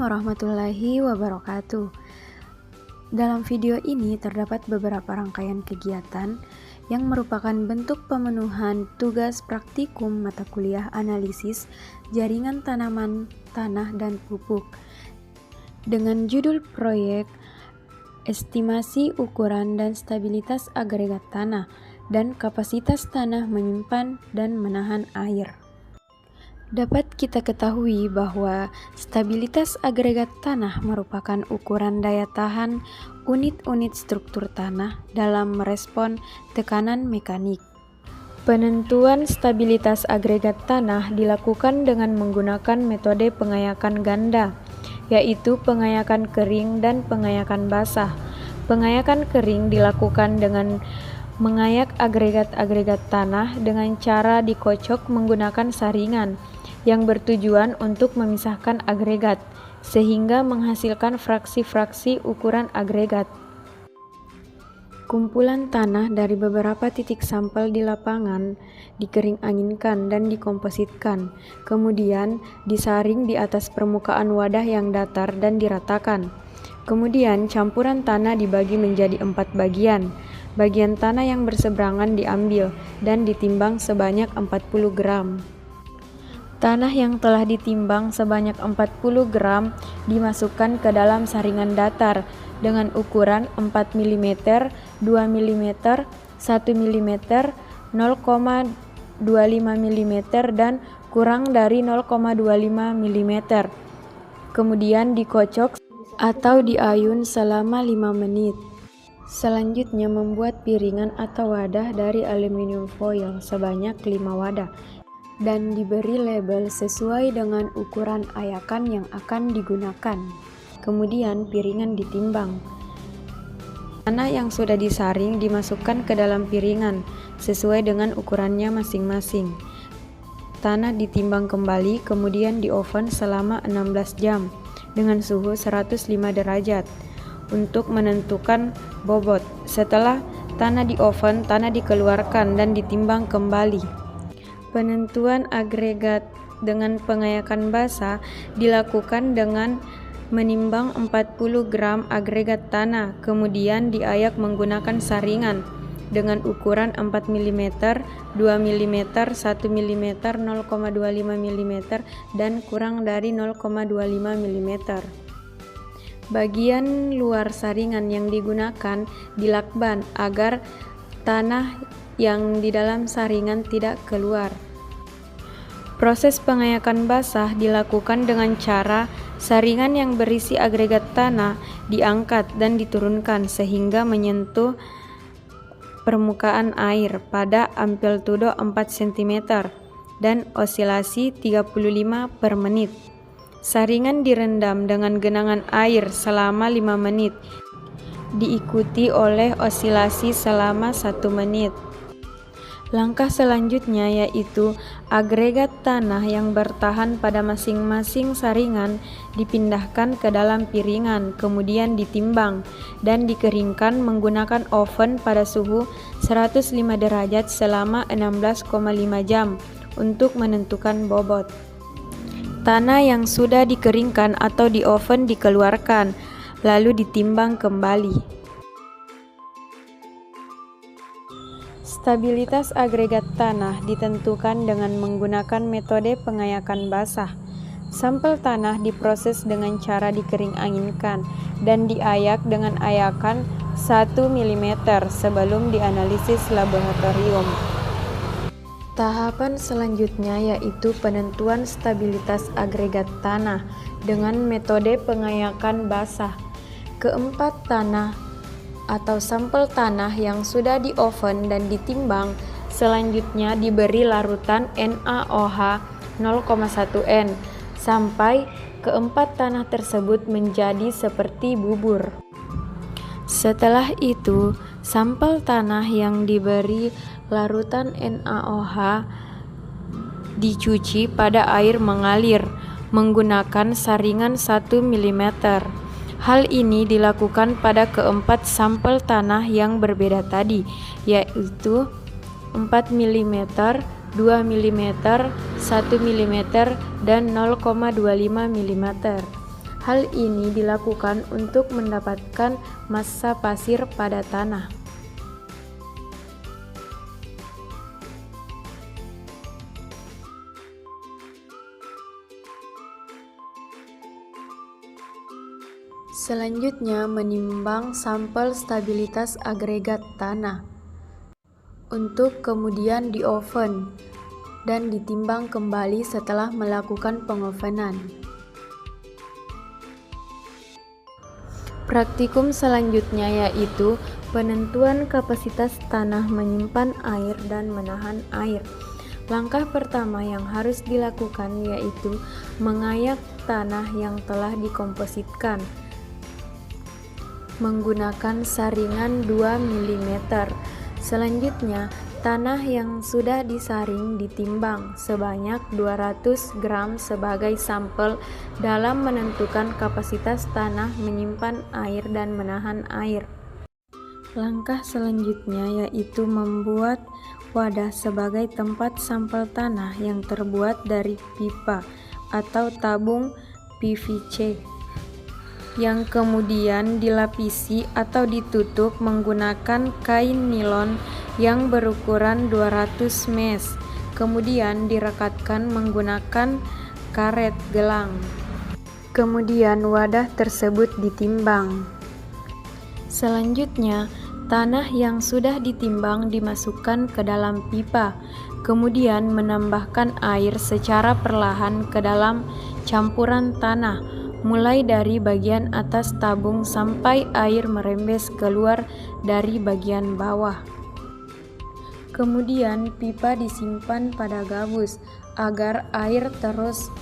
warahmatullahi wabarakatuh. Dalam video ini terdapat beberapa rangkaian kegiatan yang merupakan bentuk pemenuhan tugas praktikum mata kuliah analisis jaringan tanaman, tanah, dan pupuk dengan judul proyek estimasi ukuran dan stabilitas agregat tanah dan kapasitas tanah menyimpan dan menahan air. Dapat kita ketahui bahwa stabilitas agregat tanah merupakan ukuran daya tahan unit-unit struktur tanah dalam merespon tekanan mekanik. Penentuan stabilitas agregat tanah dilakukan dengan menggunakan metode pengayakan ganda, yaitu pengayakan kering dan pengayakan basah. Pengayakan kering dilakukan dengan mengayak agregat-agregat tanah dengan cara dikocok menggunakan saringan yang bertujuan untuk memisahkan agregat, sehingga menghasilkan fraksi-fraksi ukuran agregat. Kumpulan tanah dari beberapa titik sampel di lapangan dikering anginkan dan dikompositkan, kemudian disaring di atas permukaan wadah yang datar dan diratakan. Kemudian campuran tanah dibagi menjadi 4 bagian. Bagian tanah yang berseberangan diambil dan ditimbang sebanyak 40 gram. Tanah yang telah ditimbang sebanyak 40 gram dimasukkan ke dalam saringan datar dengan ukuran 4 mm, 2 mm, 1 mm, 0,25 mm, dan kurang dari 0,25 mm. Kemudian dikocok atau diayun selama 5 menit. Selanjutnya membuat piringan atau wadah dari aluminium foil sebanyak 5 wadah dan diberi label sesuai dengan ukuran ayakan yang akan digunakan. Kemudian piringan ditimbang. Tanah yang sudah disaring dimasukkan ke dalam piringan sesuai dengan ukurannya masing-masing. Tanah ditimbang kembali, kemudian di oven selama 16 jam dengan suhu 105 derajat untuk menentukan bobot. Setelah tanah di oven, tanah dikeluarkan dan ditimbang kembali. Penentuan agregat dengan pengayakan basah dilakukan dengan menimbang 40 gram agregat tanah, kemudian diayak menggunakan saringan dengan ukuran 4 mm, 2 mm, 1 mm, 0,25 mm, dan kurang dari 0,25 mm. Bagian luar saringan yang digunakan dilakban agar tanah yang di dalam saringan tidak keluar. Proses pengayakan basah dilakukan dengan cara saringan yang berisi agregat tanah diangkat dan diturunkan sehingga menyentuh permukaan air pada amplitudo 4 cm dan osilasi 35 per menit. Saringan direndam dengan genangan air selama 5 menit, diikuti oleh osilasi selama 1 menit. Langkah selanjutnya yaitu agregat tanah yang bertahan pada masing-masing saringan dipindahkan ke dalam piringan, kemudian ditimbang dan dikeringkan menggunakan oven pada suhu 105 derajat selama 16,5 jam untuk menentukan bobot. Tanah yang sudah dikeringkan atau di oven dikeluarkan, lalu ditimbang kembali. Stabilitas agregat tanah ditentukan dengan menggunakan metode pengayakan basah. Sampel tanah diproses dengan cara dikering anginkan dan diayak dengan ayakan 1 mm sebelum dianalisis laboratorium. Tahapan selanjutnya yaitu penentuan stabilitas agregat tanah dengan metode pengayakan basah. Keempat tanah atau sampel tanah yang sudah di oven dan ditimbang selanjutnya diberi larutan NaOH 0,1 N sampai keempat tanah tersebut menjadi seperti bubur. Setelah itu, sampel tanah yang diberi larutan NaOH dicuci pada air mengalir menggunakan saringan 1 mm. Hal ini dilakukan pada keempat sampel tanah yang berbeda tadi, yaitu 4 mm, 2 mm, 1 mm, dan 0,25 mm. Hal ini dilakukan untuk mendapatkan massa pasir pada tanah. Selanjutnya, menimbang sampel stabilitas agregat tanah untuk kemudian dioven dan ditimbang kembali setelah melakukan pengovenan. Praktikum selanjutnya yaitu penentuan kapasitas tanah menyimpan air dan menahan air. Langkah pertama yang harus dilakukan yaitu mengayak tanah yang telah dikompositkan menggunakan saringan 2 mm. Selanjutnya, tanah yang sudah disaring ditimbang sebanyak 200 gram sebagai sampel dalam menentukan kapasitas tanah menyimpan air dan menahan air. Langkah selanjutnya yaitu membuat wadah sebagai tempat sampel tanah yang terbuat dari pipa atau tabung PVC yang kemudian dilapisi atau ditutup menggunakan kain nilon yang berukuran 200 mes, kemudian direkatkan menggunakan karet gelang. Kemudian wadah tersebut ditimbang. Selanjutnya, tanah yang sudah ditimbang dimasukkan ke dalam pipa, kemudian menambahkan air secara perlahan ke dalam campuran tanah, mulai dari bagian atas tabung sampai air merembes keluar dari bagian bawah. Kemudian pipa disimpan pada gabus agar air terus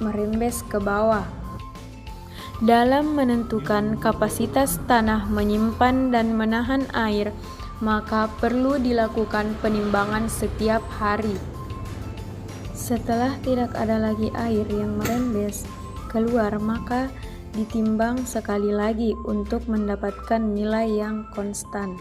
merembes ke bawah. Dalam menentukan kapasitas tanah menyimpan dan menahan air, maka perlu dilakukan penimbangan setiap hari. Setelah tidak ada lagi air yang merembes keluar, maka ditimbang sekali lagi untuk mendapatkan nilai yang konstan.